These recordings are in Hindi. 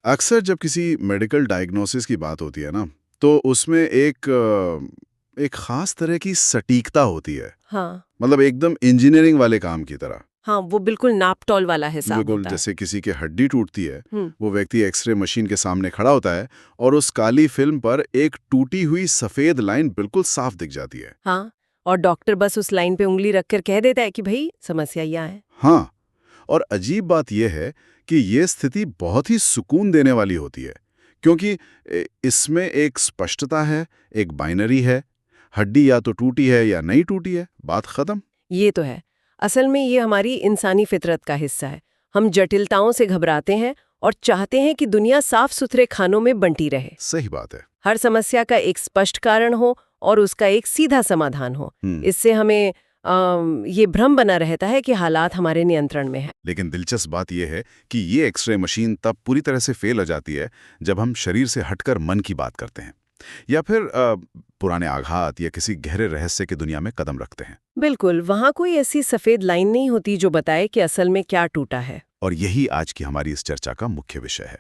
अक्सर जब किसी मेडिकल डायग्नोसिस की बात होती है ना, तो उसमें एक खास तरह की सटीकता होती है। हाँ। मतलब एकदम इंजीनियरिंग वाले काम की तरह। हाँ, वो बिल्कुल नाप-तौल वाला हिसाब बिल्कुल, होता है। जैसे किसी की हड्डी टूटती है, हुँ। वो व्यक्ति एक्सरे मशीन के सामने खड़ा होता है और उस काली फिल्म पर एक टूटी हुई सफ़ेद लाइन बिल्कुल साफ दिख जाती है। हाँ, और डॉक्टर बस उस लाइन पे उँगली रख कर कह देता है कि भई समस्या यहाँ है। हाँ, और अजीब बात यह है कि ये स्थिति बहुत ही सुकून देने वाली होती है, क्योंकि इसमें एक स्पष्टता है, एक बाइनरी है, हड्डी या तो टूटी है या नहीं टूटी है, बात खत्म। ये तो है। असल में ये हमारी इंसानी फितरत का हिस्सा है। हम जटिलताओं से घबराते हैं और चाहते हैं कि दुनिया साफ-सुथरे खानों में बंटी रहे। सही बात है। हर समस्या का एक स्पष्ट कारण हो और उसका एक सीधा समाधान हो। हम्म। इससे हमें ये भ्रम बना रहता है कि हालात हमारे नियंत्रण में है। लेकिन दिलचस्प बात यह है कि ये एक्सरे मशीन तब पूरी तरह से फेल हो जाती है जब हम शरीर से हटकर मन की बात करते हैं, या फिर पुराने आघात या किसी गहरे रहस्य की दुनिया में कदम रखते हैं। बिल्कुल, वहाँ कोई ऐसी सफेद लाइन नहीं होती जो बताए कि असल में क्या टूटा है। और यही आज की हमारी इस चर्चा का मुख्य विषय है।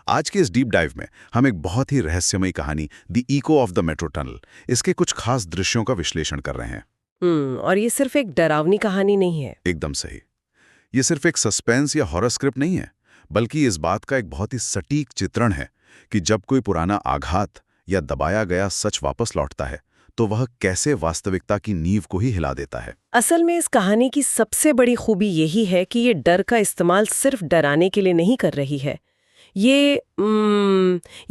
आज के इस डीप डाइव में हम एक बहुत ही रहस्यमयी कहानी the eco of the metro tunnel, इसके कुछ खास दृश्यों का विश्लेषण कर रहे हैं। और ये सिर्फ एक डरावनी कहानी नहीं है। एकदम सही। ये सिर्फ एक सस्पेंस या हॉरर स्क्रिप्ट नहीं है, बल्कि इस बात का एक बहुत ही सटीक चित्रण है कि जब कोई पुराना आघात या दबाया गया सच वापस लौटता है, तो वह कैसे वास्तविकता की नींव को ही हिला देता है। असल में इस कहानी की सबसे बड़ी खूबी यही है कि ये डर का इस्तेमाल सिर्फ डराने के लिए नहीं कर रही है। ये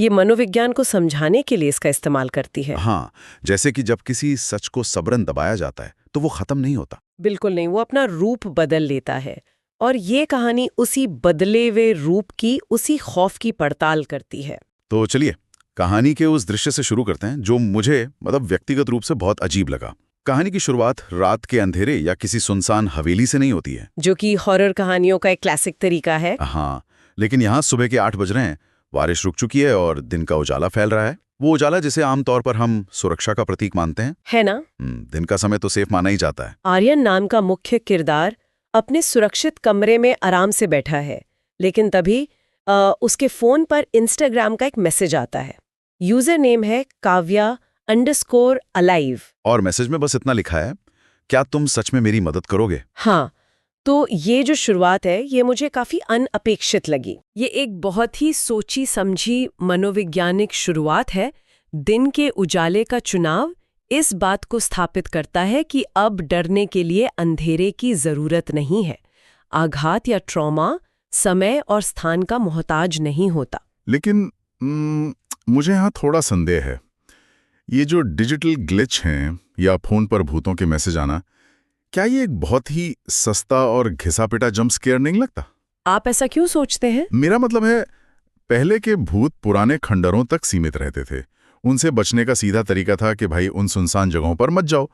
मनोविज्ञान को समझाने के लिए इसका इस्तेमाल करती है। हाँ, जैसे कि जब किसी सच को सबरन दबाया जाता है तो वो खत्म नहीं होता। बिल्कुल नहीं, वो अपना रूप बदल लेता है। और ये कहानी उसी बदले हुए रूप की, उसी खौफ की पड़ताल करती है। तो चलिए कहानी के उस दृश्य से शुरू करते हैं जो मुझे व्यक्तिगत रूप से बहुत अजीब लगा। कहानी की शुरुआत रात के अंधेरे या किसी सुनसान हवेली से नहीं होती है, जो कि हॉरर कहानियों का एक क्लासिक तरीका है। हाँ, लेकिन यहाँ सुबह के 8 बज रहे हैं, बारिश रुक चुकी है और दिन का उजाला फैल रहा है। वो उजाला जिसे आमतौर पर हम सुरक्षा का प्रतीक मानते हैं। है ना? दिन का समय तो सेफ माना ही जाता है। आर्यन नाम का मुख्य किरदार अपने सुरक्षित कमरे में आराम से बैठा है, लेकिन तभी उसके फोन पर इंस्टाग्राम का एक मैसेज आता है। यूजर नेम है काव्या_अलाइव। और मैसेज में बस इतना लिखा है, क्या तुम सच में मेरी मदद करोगे? हाँ, तो ये जो शुरुआत है ये मुझे काफी अनअपेक्षित लगी। ये एक बहुत ही सोची समझी मनोवैज्ञानिक शुरुआत है। दिन के उजाले का चुनाव इस बात को स्थापित करता है कि अब डरने के लिए अंधेरे की जरूरत नहीं है। आघात या ट्रॉमा समय और स्थान का मोहताज नहीं होता। लेकिन मुझे यहाँ थोड़ा संदेह है। ये जो डिजिटल ग्लिच हैं या फोन पर भूतों के मैसेज आना, क्या ये एक बहुत ही सस्ता और घिसा-पिटा जंप स्केयर नहीं लगता? आप ऐसा क्यों सोचते हैं? मेरा मतलब है, पहले के भूत पुराने खंडरों तक सीमित रहते थे। उनसे बचने का सीधा तरीका था कि भाई उन सुनसान जगहों पर मत जाओ।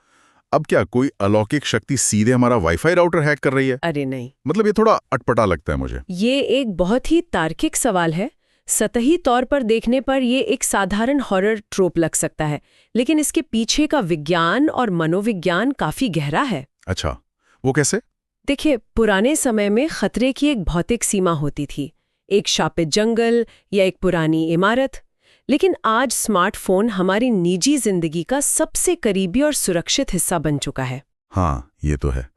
अब क्या कोई अलौकिक शक्ति सीधे हमारा वाईफाई राउटर हैक कर रही है? अरे नहीं, ये थोड़ा अटपटा लगता है मुझे। ये एक बहुत ही तार्किक सवाल है। सतही तौर पर देखने पर ये एक साधारण हॉरर ट्रोप लग सकता है, लेकिन इसके पीछे का विज्ञान और मनोविज्ञान काफी गहरा है। अच्छा, वो कैसे? देखिए, पुराने समय में खतरे की एक भौतिक सीमा होती थी, एक शापित जंगल या एक पुरानी इमारत। लेकिन आज स्मार्टफोन हमारी निजी जिंदगी का सबसे करीबी और सुरक्षित हिस्सा बन चुका है। हाँ, ये तो है।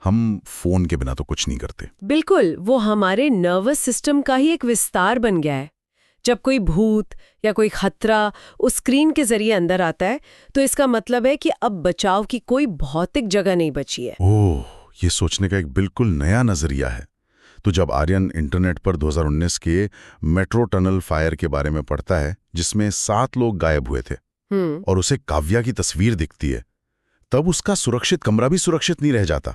हम फोन के बिना तो कुछ नहीं करते। बिल्कुल, वो हमारे नर्वस सिस्टम का ही एक विस्तार बन गया है। जब कोई भूत या कोई खतरा उस स्क्रीन के जरिए अंदर आता है, तो इसका मतलब है कि अब बचाव की कोई भौतिक जगह नहीं बची है। ओह, ये सोचने का एक बिल्कुल नया नजरिया है। तो जब आर्यन इंटरनेट पर 2019 के मेट्रो टनल फायर के बारे में पढ़ता है, जिसमें 7 लोग गायब हुए थे, और उसे काव्या की तस्वीर दिखती है, तब उसका सुरक्षित कमरा भी सुरक्षित नहीं रह जाता।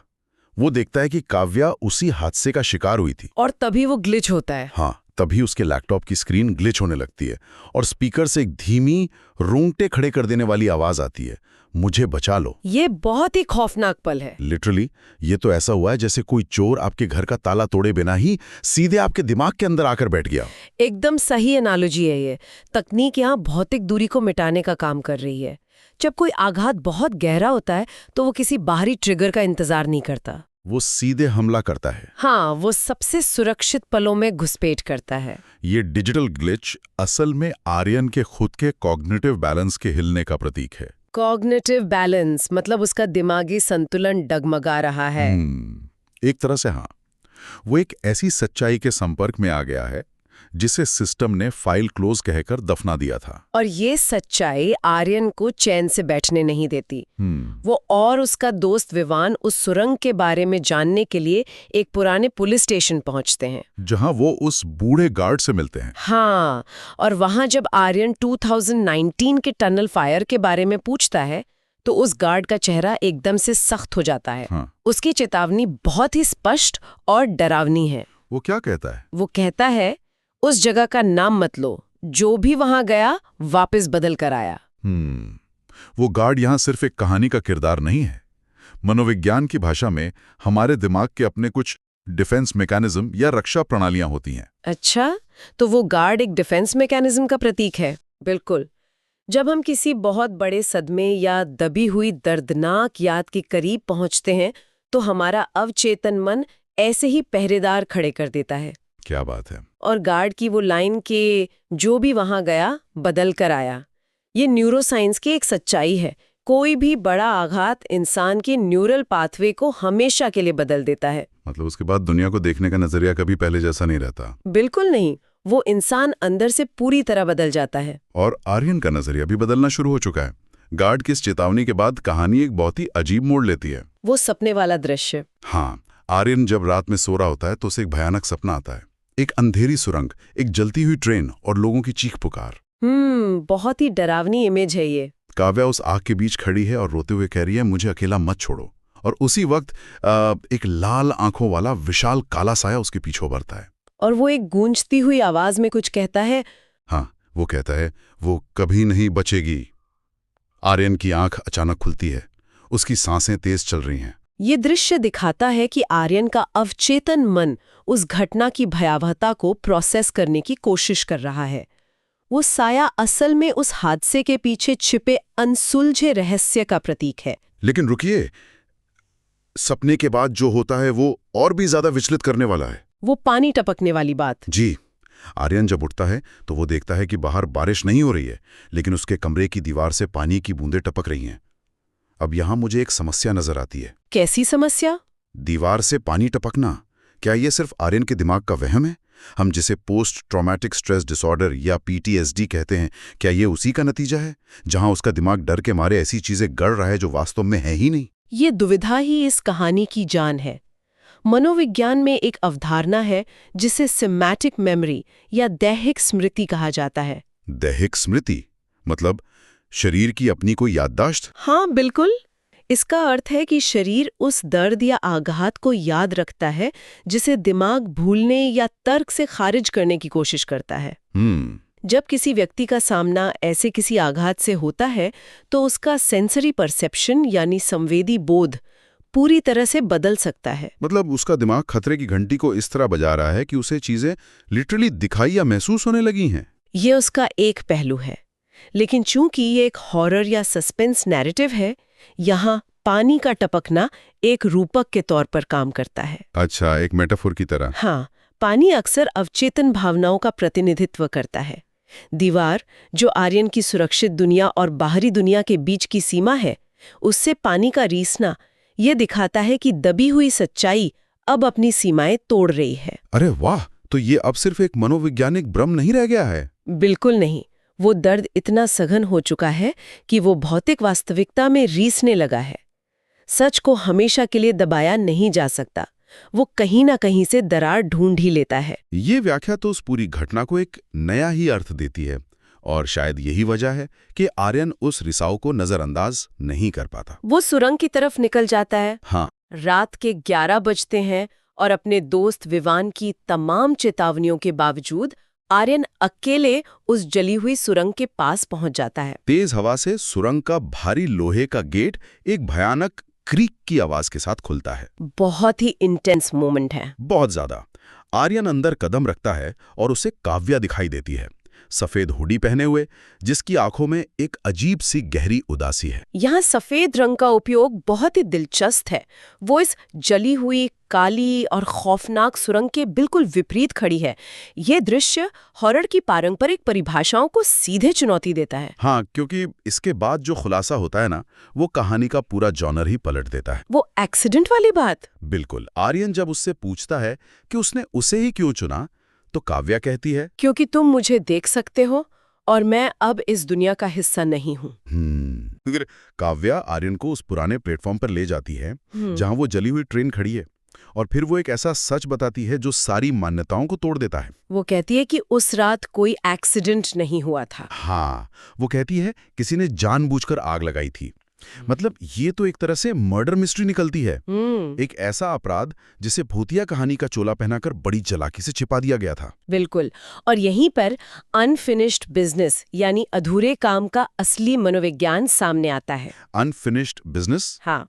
वो देखता है कि काव्या उसी हादसे का शिकार हुई थी। और तभी वो ग्लिच होता है। हाँ, तभी उसके लैपटॉप की स्क्रीन ग्लिच होने लगती है और स्पीकर से एक धीमी, रोंगटे खड़े कर देने वाली आवाज आती है, मुझे बचा लो। ये बहुत ही खौफनाक पल है। लिटरली, ये तो ऐसा हुआ है जैसे कोई चोर आपके घर का ताला तोड़े बिना ही सीधे आपके दिमाग के अंदर आकर बैठ गया। एकदम सही एनालॉजी है ये। तकनीक यहाँ भौतिक दूरी को मिटाने का काम कर रही है। जब कोई आघात बहुत गहरा होता है, तो वो किसी बाहरी ट्रिगर का इंतजार नहीं करता। वो सीधे हमला करता है। हाँ, वो सबसे सुरक्षित पलों में घुसपैठ करता है। ये डिजिटल ग्लिच असल में आर्यन के खुद के कॉग्निटिव बैलेंस के हिलने का प्रतीक है। कॉग्निटिव बैलेंस मतलब उसका दिमागी संतुलन डगमगा रहा है। एक तरह से हाँ, वो एक ऐसी सच्चाई के संपर्क में आ गया है जिसे सिस्टम ने फाइल क्लोज कहकर दफना दिया था। और ये सच्चाई आर्यन को चैन से बैठने नहीं देती। वो और उसका दोस्त विवान उस सुरंग के बारे में जानने के लिए एक पुराने पुलिस स्टेशन पहुंचते हैं, जहां वो उस बूढ़े गार्ड से मिलते हैं। हाँ, और वहां जब आर्यन 2019 के टनल फायर के बारे में पूछता है तो उस गार्ड का चेहरा एकदम से सख्त हो जाता है। हाँ। उसकी चेतावनी बहुत ही स्पष्ट और डरावनी है। वो क्या कहता है? वो कहता है, उस जगह का नाम मत लो, जो भी वहां गया वापस बदल कर आया। वो गार्ड यहां सिर्फ एक कहानी का किरदार नहीं है। मनोविज्ञान की भाषा में हमारे दिमाग के अपने कुछ डिफेंस मैकेनिज्म या रक्षा प्रणालियां होती हैं। अच्छा, तो वो गार्ड एक डिफेंस मैकेनिज्म का प्रतीक है। बिल्कुल। जब हम किसी बहुत बड़े सदमे या दबी हुई दर्दनाक याद के करीब पहुंचते हैं तो हमारा अवचेतन मन ऐसे ही पहरेदार खड़े कर देता है। क्या बात है। और गार्ड की वो लाइन के जो भी वहां गया बदल कर आया, ये न्यूरोसाइंस की एक सच्चाई है। कोई भी बड़ा आघात इंसान के न्यूरल पाथवे को हमेशा के लिए बदल देता है। मतलब उसके बाद दुनिया को देखने का नजरिया कभी पहले जैसा नहीं रहता। बिल्कुल नहीं, वो इंसान अंदर से पूरी तरह बदल जाता है। और आर्यन का नजरिया भी बदलना शुरू हो चुका है। गार्ड की इस चेतावनी के बाद कहानी एक बहुत ही अजीब मोड़ लेती है। वो सपने वाला दृश्य। हाँ, आर्यन जब रात में सो रहा होता है तो उसे एक भयानक सपना आता है। एक अंधेरी सुरंग, एक जलती हुई ट्रेन और लोगों की चीख पुकार। बहुत ही डरावनी इमेज है ये। काव्या उस आग के बीच खड़ी है और रोते हुए कह रही है, मुझे अकेला मत छोड़ो। और उसी वक्त एक लाल आंखों वाला विशाल काला साया उसके पीछे बढ़ता है। और वो एक गूंजती हुई आवाज में कुछ कहता है। हाँ, वो कहता है, वो कभी नहीं बचेगी। आर्यन की आंख अचानक खुलती है, उसकी सांसें तेज चल रही हैं। ये दृश्य दिखाता है कि आर्यन का अवचेतन मन उस घटना की भयावहता को प्रोसेस करने की कोशिश कर रहा है। वो साया असल में उस हादसे के पीछे छिपे अनसुलझे रहस्य का प्रतीक है। लेकिन रुकिए, सपने के बाद जो होता है वो और भी ज्यादा विचलित करने वाला है। वो पानी टपकने वाली बात। जी, आर्यन जब उठता है तो वो देखता है कि बाहर बारिश नहीं हो रही है, लेकिन उसके कमरे की दीवार से पानी की बूंदें टपक रही हैं। अब यहां मुझे एक समस्या नजर आती है। कैसी समस्या? दीवार से पानी टपकना, क्या ये सिर्फ आर्यन के दिमाग का वहम है? हम जिसे पोस्ट ट्रॉमेटिक स्ट्रेस डिसऑर्डर या PTSD कहते हैं, क्या ये उसी का नतीजा है, जहां उसका दिमाग डर के मारे ऐसी चीजें गढ़ रहा है जो वास्तव में है ही नहीं? ये दुविधा ही इस कहानी की जान है। मनोविज्ञान में एक अवधारणा है जिसे सिमेटिक मेमोरी या दैहिक स्मृति कहा जाता है। दैहिक स्मृति मतलब शरीर की अपनी कोई याददाश्त? हाँ, बिल्कुल। इसका अर्थ है कि शरीर उस दर्द या आघात को याद रखता है जिसे दिमाग भूलने या तर्क से खारिज करने की कोशिश करता है। जब किसी व्यक्ति का सामना ऐसे किसी आघात से होता है तो उसका सेंसरी परसेप्शन यानी संवेदी बोध पूरी तरह से बदल सकता है। मतलब उसका दिमाग खतरे की घंटी को इस तरह बजा रहा है कि उसे चीजें लिटरली दिखाई या महसूस होने लगी हैं। ये उसका एक पहलू है, लेकिन चूंकि ये एक हॉरर या सस्पेंस नैरेटिव है, यहाँ पानी का टपकना एक रूपक के तौर पर काम करता है। अच्छा, एक मेटाफोर की तरह। हाँ, पानी अक्सर अवचेतन भावनाओं का प्रतिनिधित्व करता है। दीवार, जो आर्यन की सुरक्षित दुनिया और बाहरी दुनिया के बीच की सीमा है, उससे पानी का रीसना ये दिखाता है कि दबी हुई सच्चाई अब अपनी सीमाएं तोड़ रही है। अरे वाह, तो ये अब सिर्फ एक मनोवैज्ञानिक भ्रम नहीं रह गया है। बिल्कुल नहीं, वो दर्द इतना सघन हो चुका है कि वो भौतिक वास्तविकता में रीसने लगा है। सच को हमेशा के लिए दबाया नहीं जा सकता, वो कहीं ना कहीं से दरार ढूंढ ही लेता है। ये व्याख्या तो उस पूरी घटना को एक नया ही अर्थ देती है, और शायद यही वजह है कि आर्यन उस रिसाव को नजरअंदाज नहीं कर पाता। वो सुरंग की तरफ निकल जाता है। हाँ, रात के 11 बजते हैं और अपने दोस्त विवान की तमाम चेतावनियों के बावजूद आर्यन अकेले उस जली हुई सुरंग के पास पहुंच जाता है। तेज हवा से सुरंग का भारी लोहे का गेट एक भयानक क्रीक की आवाज के साथ खुलता है। बहुत ही इंटेंस मोमेंट है। बहुत ज्यादा। आर्यन अंदर कदम रखता है और उसे काव्या दिखाई देती है। सफेद हुडी पहने हुए, जिसकी आंखों में एक अजीब सी गहरी उदासी है। यहाँ सफेद रंग का उपयोग बहुत ही दिलचस्प है। वो इस जली हुई, काली और खौफनाक सुरंग के बिल्कुल विपरीत खड़ी है। ये दृश्य हॉरर की पारंपरिक परिभाषाओं को सीधे चुनौती देता है। हाँ, क्योंकि इसके बाद जो खुलासा होता है ना, वो कहानी का पूरा जॉनर ही पलट देता है। वो एक्सीडेंट वाली बात। बिल्कुल। आर्यन जब उससे पूछता है कि उसने उसे ही क्यों चुना, तो काव्या कहती है, क्योंकि तुम मुझे देख सकते हो और मैं अब इस दुनिया का हिस्सा नहीं हूँ। फिर काव्या आर्यन को उस पुराने प्लेटफॉर्म पर ले जाती है जहां वो जली हुई ट्रेन खड़ी है, और फिर वो एक ऐसा सच बताती है जो सारी मान्यताओं को तोड़ देता है। वो कहती है कि उस रात कोई एक्सीडेंट नहीं हुआ था। हाँ, वो कहती है किसी ने जानबूझकर आग लगाई थी। मतलब ये तो एक तरह से मर्डर मिस्ट्री निकलती है। एक ऐसा अपराध जिसे भूतिया कहानी का चोला पहनाकर बड़ी चालाकी से छिपा दिया गया था। बिल्कुल। और यहीं पर अनफिनिश्ड बिजनेस यानी अधूरे काम का असली मनोविज्ञान सामने आता है। Unfinished business? हाँ,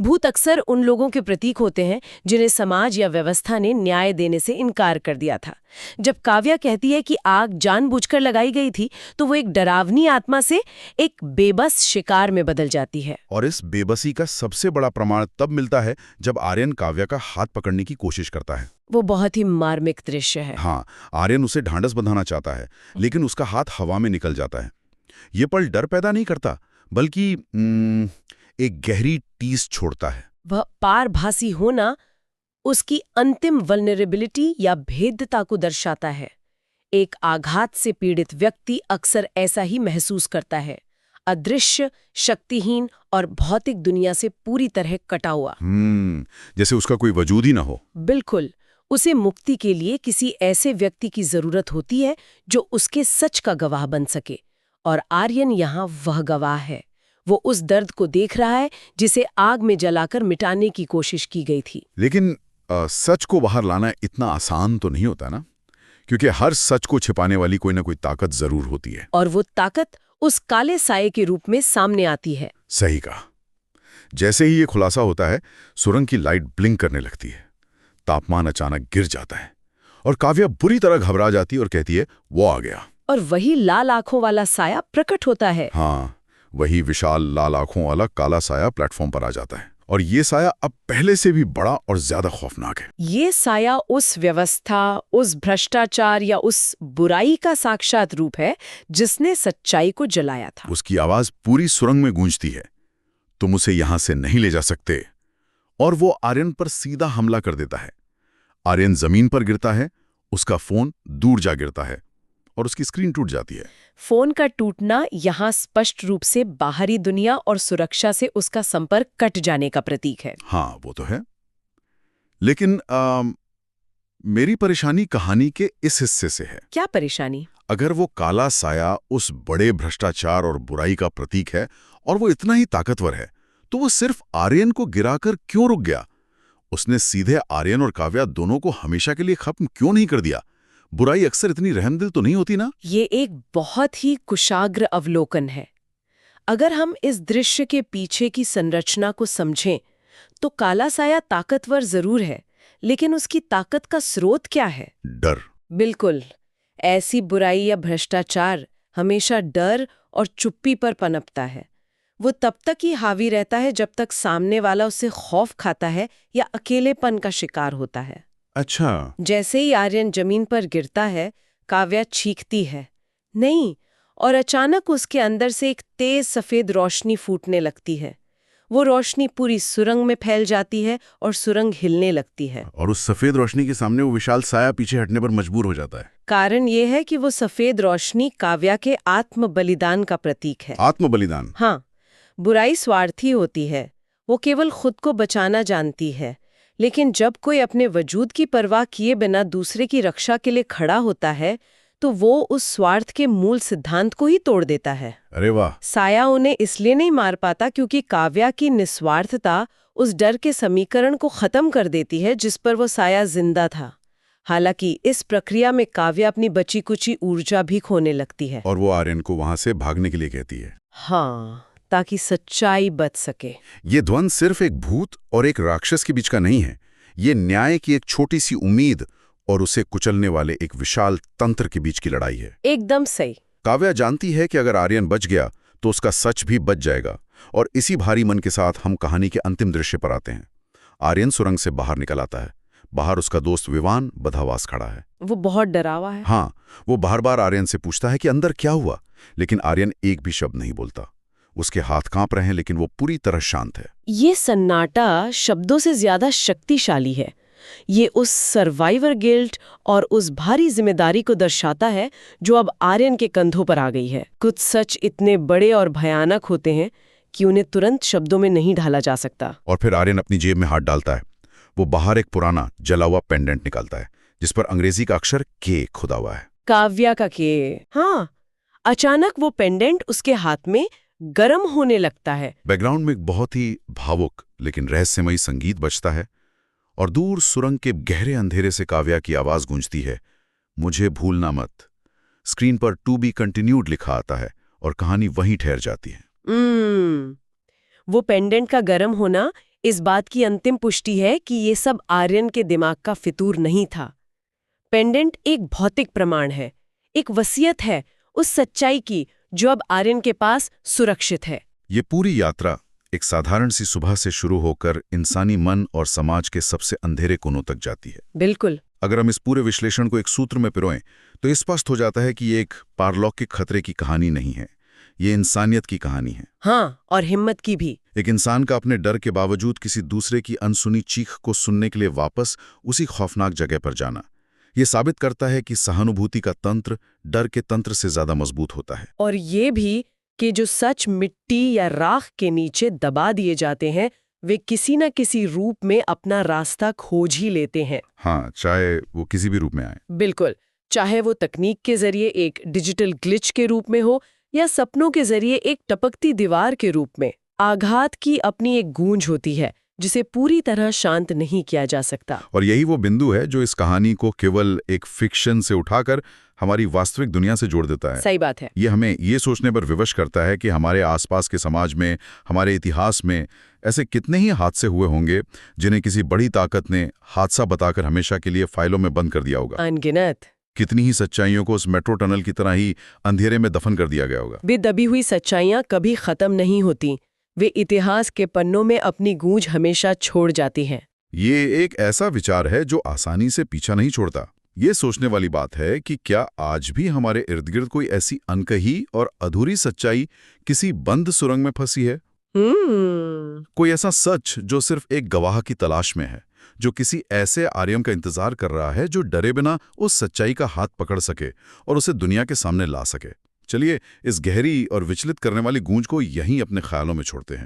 भूत अक्सर उन लोगों के प्रतीक होते हैं जिन्हें समाज या व्यवस्था ने न्याय देने से इनकार कर दिया था। जब काव्या कहती है कि आग जानबूझकर लगाई गई थी, तो वो एक डरावनी आत्मा से एक बेबस शिकार में बदल जाती है। और इस बेबसी का सबसे बड़ा प्रमाण तब मिलता है जब आर्यन काव्या का हाथ पकड़ने की कोशिश करता है। वो बहुत ही मार्मिक दृश्य है। हाँ, आर्यन उसे ढांढस बंधाना चाहता है, लेकिन उसका हाथ हवा में निकल जाता है। ये पल डर पैदा नहीं करता, बल्कि एक गहरी टीस छोड़ता है। वह पारभासी होना उसकी अंतिम वल्नरेबिलिटी या भेद्यता को दर्शाता है। एक आघात से पीड़ित व्यक्ति अक्सर ऐसा ही महसूस करता है, अदृश्य, शक्तिहीन और भौतिक दुनिया से पूरी तरह कटा हुआ। जैसे उसका कोई वजूद ही ना हो। बिल्कुल। उसे मुक्ति के लिए किसी ऐसे व्यक्ति की जरूरत होती है जो उसके सच का गवाह बन सके, और आर्यन यहाँ वह गवाह है। वो उस दर्द को देख रहा है जिसे आग में जलाकर मिटाने की कोशिश की गई थी। लेकिन सच को बाहर लाना इतना आसान तो नहीं होता ना, क्योंकि हर सच को छिपाने वाली कोई ना कोई ताकत जरूर होती है। और वो ताकत उस काले साये के रूप में सामने आती है। सही कहा। जैसे ही ये खुलासा होता है, सुरंग की लाइट ब्लिंक करने लगती है, तापमान अचानक गिर जाता है, और काव्या बुरी तरह घबरा जाती है और कहती है, वो आ गया। और वही लाल आंखों वाला साया प्रकट होता है। हाँ, वही विशाल लाल आंखों वाला काला साया प्लेटफॉर्म पर आ जाता है, और ये साया अब पहले से भी बड़ा और ज्यादा खौफनाक है। ये साया उस व्यवस्था, उस भ्रष्टाचार या उस बुराई का साक्षात रूप है जिसने सच्चाई को जलाया था। उसकी आवाज पूरी सुरंग में गूंजती है, तुम उसे यहां से नहीं ले जा सकते। और वो आर्यन पर सीधा हमला कर देता है। आर्यन जमीन पर गिरता है, उसका फोन दूर जा गिरता है और उसकी स्क्रीन टूट जाती है। फोन का टूटना यहाँ स्पष्ट रूप से बाहरी दुनिया और सुरक्षा से उसका संपर्क कट जाने का प्रतीक है। हाँ, वो तो है। लेकिन मेरी परेशानी कहानी के इस हिस्से से है। क्या परेशानी? अगर वो काला साया उस बड़े भ्रष्टाचार और बुराई का प्रतीक है और वो इतना ही ताकतवर है, तो वो सिर्फ आर्यन को गिराकर क्यों रुक गया? उसने सीधे आर्यन और काव्या दोनों को हमेशा के लिए खत्म क्यों नहीं कर दिया? बुराई अक्सर इतनी रहमदिल तो नहीं होती ना? ये एक बहुत ही कुशाग्र अवलोकन है। अगर हम इस दृश्य के पीछे की संरचना को समझें, तो काला साया ताकतवर जरूर है, लेकिन उसकी ताकत का स्रोत क्या है? डर। बिल्कुल। ऐसी बुराई या भ्रष्टाचार हमेशा डर और चुप्पी पर पनपता है। वो तब तक ही हावी रहता है जब तक सामने वाला उससे खौफ खाता है या अकेलेपन का शिकार होता है। अच्छा। जैसे ही आर्यन जमीन पर गिरता है, काव्या चीखती है, नहीं, और अचानक उसके अंदर से एक तेज सफेद रोशनी फूटने लगती है। वो रोशनी पूरी सुरंग में फैल जाती है और सुरंग हिलने लगती है। और उस सफेद रोशनी के सामने वो विशाल साया पीछे हटने पर मजबूर हो जाता है। कारण ये है कि वो सफेद रोशनी काव्या के आत्म बलिदान का प्रतीक है। आत्म बलिदान? हाँ, बुराई स्वार्थी होती है, वो केवल खुद को बचाना जानती है, लेकिन जब कोई अपने वजूद की परवाह किए बिना दूसरे की रक्षा के लिए खड़ा होता है, तो वो उस स्वार्थ के मूल सिद्धांत को ही तोड़ देता है। अरे वाह। साया उन्हें इसलिए नहीं मार पाता क्योंकि काव्या की निस्वार्थता उस डर के समीकरण को खत्म कर देती है जिस पर वो साया जिंदा था। हालांकि इस प्रक्रिया में काव्या अपनी बची कुची ऊर्जा भी खोने लगती है। और वो आर्यन को वहां से भागने के लिए कहती है। हाँ, ताकि सच्चाई बच सके। ये द्वंद्व सिर्फ एक भूत और एक राक्षस के बीच का नहीं है। ये न्याय की एक छोटी सी उम्मीद और उसे कुचलने वाले एक विशाल तंत्र के बीच की लड़ाई है। एकदम सही। काव्या जानती है कि अगर आर्यन बच गया तो उसका सच भी बच जाएगा, और इसी भारी मन के साथ हम कहानी के अंतिम दृश्य पर आते हैं। आर्यन सुरंग से बाहर निकल आता है। बाहर उसका दोस्त विवान बदहवास खड़ा है। वो बहुत डरा हुआ है। हाँ, वो बार बार आर्यन से पूछता है कि अंदर क्या हुआ, लेकिन आर्यन एक भी शब्द नहीं बोलता। उसके हाथ कांप रहे हैं, लेकिन वो पूरी तरह शांत है। ये सन्नाटा शब्दों से ज्यादा शक्तिशाली है। ये उस सर्वाइवर गिल्ट और उस भारी जिम्मेदारी को दर्शाता है जो अब आर्यन के कंधों पर आ गई है। कुछ सच इतने बड़े और भयानक होते हैं कि उन्हें तुरंत शब्दों में नहीं ढाला जा सकता। और फिर आर्यन अपनी जेब में हाथ डालता है। वो बाहर एक पुराना जला हुआ पेंडेंट निकालता है, जिस पर अंग्रेजी का अक्षर के खुदा हुआ है। काव्या का के। हाँ, अचानक वो पेंडेंट उसके हाथ में गर्म होने लगता है। बैकग्राउंड में एक बहुत ही भावुक लेकिन रहस्यमयी संगीत बजता है, और दूर सुरंग के गहरे अंधेरे से काव्या की आवाज गूंजती है, मुझे भूलना मत। स्क्रीन पर टू बी कंटिन्यूड लिखा आता है और कहानी वहीं ठहर जाती है। वो पेंडेंट का गर्म होना इस बात की अंतिम पुष्टि है कि ये सब आर्यन के दिमाग का फितूर नहीं था। पेंडेंट एक भौतिक प्रमाण है, एक वसीयत है उस सच्चाई की जो अब आर्यन के पास सुरक्षित है। ये पूरी यात्रा एक साधारण सी सुबह से शुरू होकर इंसानी मन और समाज के सबसे अंधेरे कोनों तक जाती है। बिल्कुल। अगर हम इस पूरे विश्लेषण को एक सूत्र में पिरोएं तो स्पष्ट हो जाता है कि ये एक पारलौकिक खतरे की कहानी नहीं है, ये इंसानियत की कहानी है। हाँ, और हिम्मत की भी। एक इंसान का अपने डर के बावजूद किसी दूसरे की अनसुनी चीख को सुनने के लिए वापस उसी खौफनाक जगह पर जाना, ये साबित करता है कि सहानुभूति का तंत्र डर के तंत्र से ज्यादा मजबूत होता है। और ये भी कि जो सच मिट्टी या राख के नीचे दबा दिए जाते हैं, वे किसी न किसी रूप में अपना रास्ता खोज ही लेते हैं। हाँ, चाहे वो किसी भी रूप में आए। बिल्कुल, चाहे वो तकनीक के जरिए एक डिजिटल ग्लिच के रूप में हो या सपनों के जरिए एक टपकती दीवार के रूप में। आघात की अपनी एक गूंज होती है जिसे पूरी तरह शांत नहीं किया जा सकता। और यही वो बिंदु है जो इस कहानी को केवल एक फिक्शन से उठाकर हमारी वास्तविक दुनिया से जोड़ देता है। सही बात है। ये हमें ये सोचने पर विवश करता है कि हमारे आसपास के समाज में, हमारे इतिहास में ऐसे कितने ही हादसे हुए होंगे जिन्हें किसी बड़ी ताकत ने हादसा बताकर हमेशा के लिए फाइलों में बंद कर दिया होगा। अनगिनत। कितनी ही सच्चाइयों को उस मेट्रो टनल की तरह ही अंधेरे में दफन कर दिया गया होगा। वे दबी हुई सच्चाइयां कभी खत्म नहीं होती, वे इतिहास के पन्नों में अपनी गूंज हमेशा छोड़ जाती हैं। ये एक ऐसा विचार है जो आसानी से पीछा नहीं छोड़ता। ये सोचने वाली बात है कि क्या आज भी हमारे इर्द गिर्द कोई ऐसी अनकही और अधूरी सच्चाई किसी बंद सुरंग में फंसी है? कोई ऐसा सच जो सिर्फ एक गवाह की तलाश में है, जो किसी ऐसे आर्यन का इंतजार कर रहा है जो डरे बिना उस सच्चाई का हाथ पकड़ सके और उसे दुनिया के सामने ला सके। चलिए इस गहरी और विचलित करने वाली गूंज को यहीं अपने ख्यालों में छोड़ते हैं।